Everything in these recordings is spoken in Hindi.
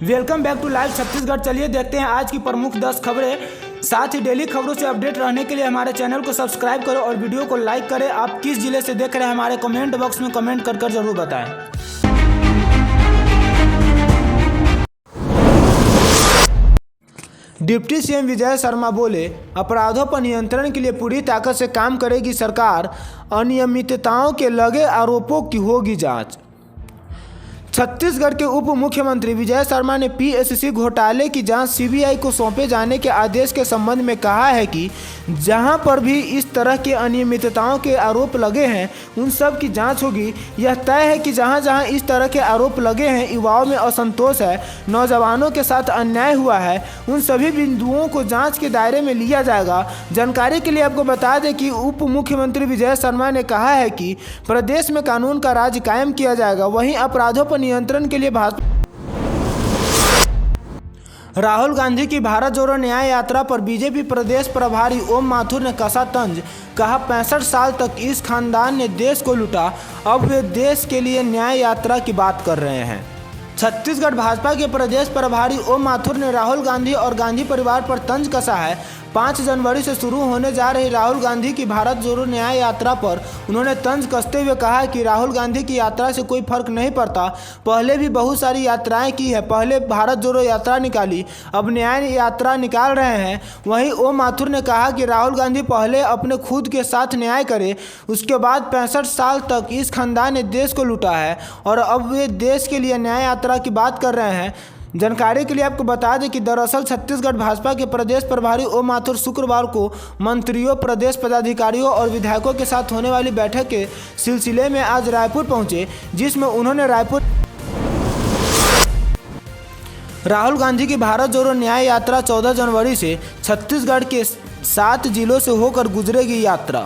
Welcome back to live Chhattisgarh. चलिए देखते हैं आज की प्रमुख 10 खबरें। साथ ही डेली खबरों से अपडेट रहने के लिए हमारे चैनल को सब्सक्राइब करें और वीडियो को लाइक करें। आप किस जिले से देख रहे हैं हमारे कमेंट बॉक्स में कमेंट कर जरूर बताएं। डिप्टी सीएम विजय शर्मा बोले, अपराधों पर नियंत्रण के लिए पूरी ताकत से काम करेगी सरकार, अनियमितताओं के लगे आरोपों की होगी जांच। छत्तीसगढ़ के उप मुख्यमंत्री विजय शर्मा ने पीएससी घोटाले की जांच सीबीआई को सौंपे जाने के आदेश के संबंध में कहा है कि जहां पर भी इस तरह के अनियमितताओं के आरोप लगे हैं उन सब की जांच होगी। यह तय है कि जहां जहां इस तरह के आरोप लगे हैं, युवाओं में असंतोष है, नौजवानों के साथ अन्याय हुआ है, उन सभी बिंदुओं को जांच के दायरे में लिया जाएगा। जानकारी के लिए आपको बता दें कि उप मुख्यमंत्री विजय शर्मा ने कहा है कि प्रदेश में कानून का राज कायम किया जाएगा। वहीं अपराधों पर नियंत्रण के लिए राहुल गांधी की भारत जोड़ो न्याय यात्रा पर बीजेपी प्रदेश प्रभारी ओम माथुर ने कसा तंज। कहा, 65 साल तक इस खानदान ने देश को लूटा, अब वे देश के लिए न्याय यात्रा की बात कर रहे हैं। छत्तीसगढ़ भाजपा के प्रदेश प्रभारी ओम माथुर ने राहुल गांधी और गांधी परिवार पर तंज कसा है। 5 जनवरी से शुरू होने जा रही राहुल गांधी की भारत जोड़ो न्याय यात्रा पर उन्होंने तंज कसते हुए कहा कि राहुल गांधी की यात्रा से कोई फर्क नहीं पड़ता। पहले भी बहुत सारी यात्राएं की है, पहले भारत जोड़ो यात्रा निकाली, अब न्याय यात्रा निकाल रहे हैं। वहीं ओम माथुर ने कहा कि राहुल गांधी पहले अपने खुद के साथ न्याय करे, उसके बाद 65 साल तक इस खानदान ने देश को लूटा है और अब वे देश के लिए न्याय यात्रा की बात कर रहे हैं। जानकारी के लिए आपको बता दें कि दरअसल छत्तीसगढ़ भाजपा के प्रदेश प्रभारी ओम माथुर शुक्रवार को मंत्रियों, प्रदेश पदाधिकारियों और विधायकों के साथ होने वाली बैठक के सिलसिले में आज रायपुर पहुंचे, जिसमें उन्होंने राहुल गांधी की भारत जोड़ो न्याय यात्रा 14 जनवरी से छत्तीसगढ़ के 7 जिलों से होकर गुजरेगी यात्रा।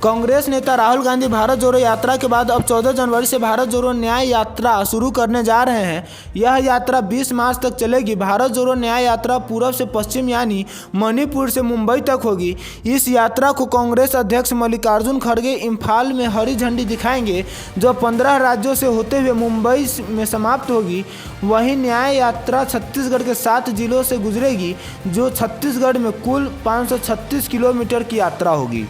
कांग्रेस नेता राहुल गांधी भारत जोड़ो यात्रा के बाद अब 14 जनवरी से भारत जोड़ो न्याय यात्रा शुरू करने जा रहे हैं। यह यात्रा 20 मार्च तक चलेगी। भारत जोड़ो न्याय यात्रा पूर्व से पश्चिम यानी मणिपुर से मुंबई तक होगी। इस यात्रा को कांग्रेस अध्यक्ष मल्लिकार्जुन खड़गे इम्फाल में हरी झंडी दिखाएंगे, जो 15 राज्यों से होते हुए मुंबई में समाप्त होगी। वहीं न्याय यात्रा छत्तीसगढ़ के 7 जिलों से गुजरेगी, जो छत्तीसगढ़ में कुल 536 किलोमीटर की यात्रा होगी।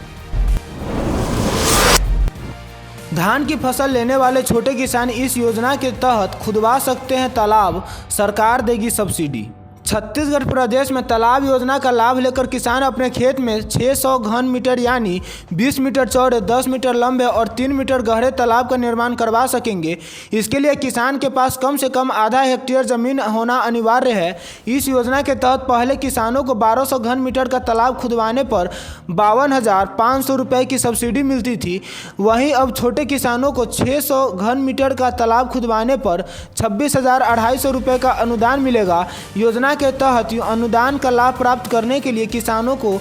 धान की फसल लेने वाले छोटे किसान इस योजना के तहत खुदवा सकते हैं तालाब, सरकार देगी सब्सिडी। छत्तीसगढ़ प्रदेश में तालाब योजना का लाभ लेकर किसान अपने खेत में 600 घन मीटर यानी 20 मीटर चौड़े, 10 मीटर लंबे और 3 मीटर गहरे तालाब का निर्माण करवा सकेंगे। इसके लिए किसान के पास कम से कम आधा हेक्टेयर जमीन होना अनिवार्य है। इस योजना के तहत पहले किसानों को 1200 घन मीटर का तालाब खुदवाने पर 52,500 रुपये की सब्सिडी मिलती थी। वहीं अब छोटे किसानों को 600 घन मीटर का तालाब खुदवाने पर 26,250 रुपये का अनुदान मिलेगा। योजना के तहत अनुदान का लाभ प्राप्त करने के लिए किसानों को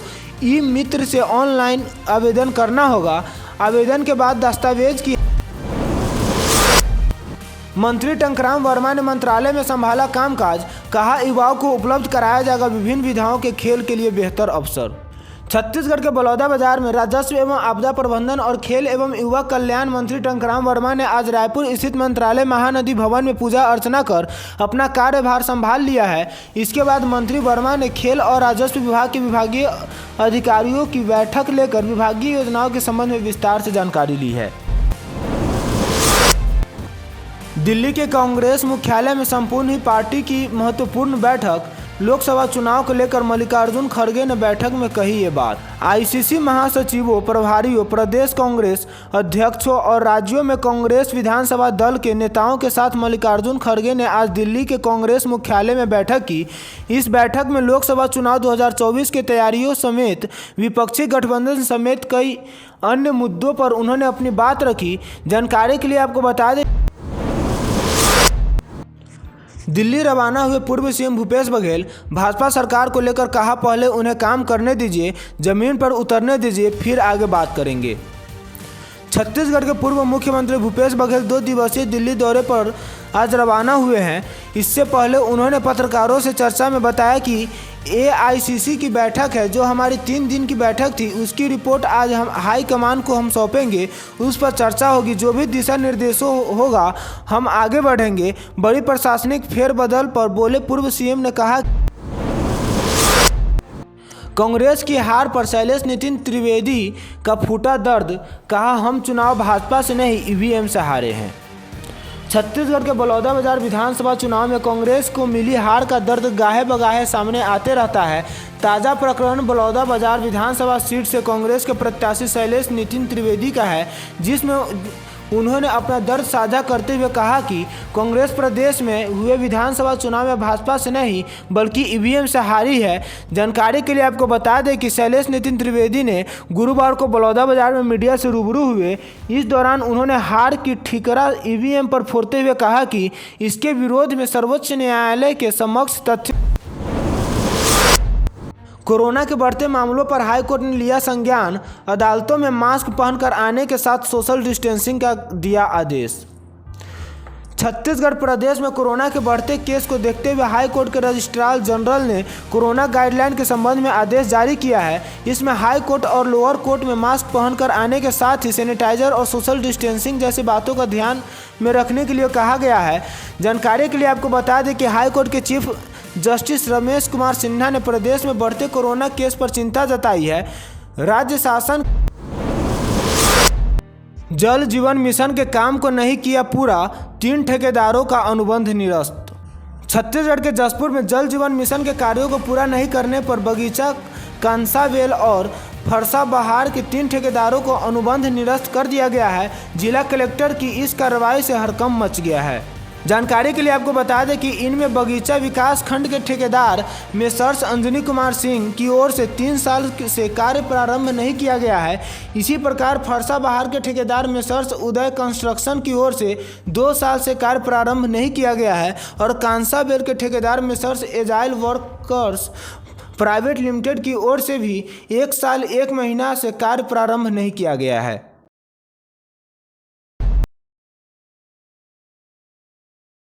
ई मित्र से ऑनलाइन आवेदन करना होगा। आवेदन के बाद दस्तावेज की मंत्री टंकराम वर्मा ने मंत्रालय में संभाला कामकाज। कहा, युवाओं को उपलब्ध कराया जाएगा विभिन्न विधाओं के खेल के लिए बेहतर अवसर। छत्तीसगढ़ के बलौदाबाजार में राजस्व एवं आपदा प्रबंधन और खेल एवं युवा कल्याण मंत्री टंकराम वर्मा ने आज रायपुर स्थित मंत्रालय महानदी भवन में पूजा अर्चना कर अपना कार्यभार संभाल लिया है। इसके बाद मंत्री वर्मा ने खेल और राजस्व विभाग के विभागीय अधिकारियों की बैठक लेकर विभागीय योजनाओं के संबंध में विस्तार से जानकारी ली है। दिल्ली के कांग्रेस मुख्यालय में संपन्न हुई पार्टी की महत्वपूर्ण बैठक। लोकसभा चुनाव को लेकर मल्लिकार्जुन खड़गे ने बैठक में कही ये बात। आईसीसी महासचिवों, प्रभारियों, प्रदेश कांग्रेस अध्यक्षों और राज्यों में कांग्रेस विधानसभा दल के नेताओं के साथ मल्लिकार्जुन खड़गे ने आज दिल्ली के कांग्रेस मुख्यालय में बैठक की। इस बैठक में लोकसभा चुनाव 2024 की तैयारियों समेत विपक्षी गठबंधन समेत कई अन्य मुद्दों पर उन्होंने अपनी बात रखी। जानकारी के लिए आपको बता दें, दिल्ली रवाना हुए पूर्व सीएम भूपेश बघेल भाजपा सरकार को लेकर कहा, पहले उन्हें काम करने दीजिए, जमीन पर उतरने दीजिए, फिर आगे बात करेंगे। छत्तीसगढ़ के पूर्व मुख्यमंत्री भूपेश बघेल 2 दिवसीय दिल्ली दौरे पर आज रवाना हुए हैं। इससे पहले उन्होंने पत्रकारों से चर्चा में बताया कि एआईसीसी की बैठक है, जो हमारी 3 दिन की बैठक थी, उसकी रिपोर्ट आज हम हाई कमान को हम सौंपेंगे। उस पर चर्चा होगी, जो भी दिशा निर्देशों होगा हम आगे बढ़ेंगे। बड़ी प्रशासनिक फेरबदल पर बोले पूर्व सीएम ने कहा, कांग्रेस की हार पर शैलेश नितिन त्रिवेदी का फूटा दर्द, कहा हम चुनाव भाजपा से नहीं ईवीएम से हारे हैं। छत्तीसगढ़ के बलौदाबाजार विधानसभा चुनाव में कांग्रेस को मिली हार का दर्द गाहे बगाहे सामने आते रहता है। ताज़ा प्रकरण बलौदाबाजार विधानसभा सीट से कांग्रेस के प्रत्याशी शैलेश नितिन त्रिवेदी का है, जिसमें उन्होंने अपना दर्द साझा करते हुए कहा कि कांग्रेस प्रदेश में हुए विधानसभा चुनाव में भाजपा से नहीं बल्कि ईवीएम से हारी है। जानकारी के लिए आपको बता दें कि शैलेश नितिन त्रिवेदी ने गुरुवार को बलौदाबाजार में मीडिया से रूबरू हुए। इस दौरान उन्होंने हार की ठिकरा ईवीएम पर फोड़ते हुए कहा कि इसके विरोध में सर्वोच्च न्यायालय के समक्ष तथ्य। कोरोना के बढ़ते मामलों पर हाईकोर्ट ने लिया संज्ञान। अदालतों में मास्क पहनकर आने के साथ सोशल डिस्टेंसिंग का दिया आदेश। छत्तीसगढ़ प्रदेश में कोरोना के बढ़ते केस को देखते हुए हाईकोर्ट के रजिस्ट्रार जनरल ने कोरोना गाइडलाइन के संबंध में आदेश जारी किया है। इसमें हाई कोर्ट और लोअर कोर्ट में मास्क पहनकर आने के साथ ही सैनिटाइजर और सोशल डिस्टेंसिंग जैसी बातों का ध्यान में रखने के लिए कहा गया है। जानकारी के लिए आपको बता दें कि हाईकोर्ट के चीफ जस्टिस रमेश कुमार सिन्हा ने प्रदेश में बढ़ते कोरोना केस पर चिंता जताई है। राज्य शासन जल जीवन मिशन के काम को नहीं किया पूरा, 3 ठेकेदारों का अनुबंध निरस्त। छत्तीसगढ़ के जसपुर में जल जीवन मिशन के कार्यों को पूरा नहीं करने पर बगीचा, कांसावेल और फरसाबहार के 3 ठेकेदारों को अनुबंध निरस्त कर दिया गया है। जिला कलेक्टर की इस कार्रवाई से हड़कंप मच गया है। जानकारी के लिए आपको बता दें कि इनमें बगीचा विकास खंड के ठेकेदार मेसर्स अंजनी कुमार सिंह की ओर से 3 साल से कार्य प्रारंभ नहीं किया गया है। इसी प्रकार फरसाबहार के ठेकेदार मेसर्स उदय कंस्ट्रक्शन की ओर से 2 साल से कार्य प्रारंभ नहीं किया गया है और कांसाबेल के ठेकेदार messrs agile workers private limited की ओर से भी 1 साल 1 महीना से कार्य प्रारंभ नहीं किया गया है।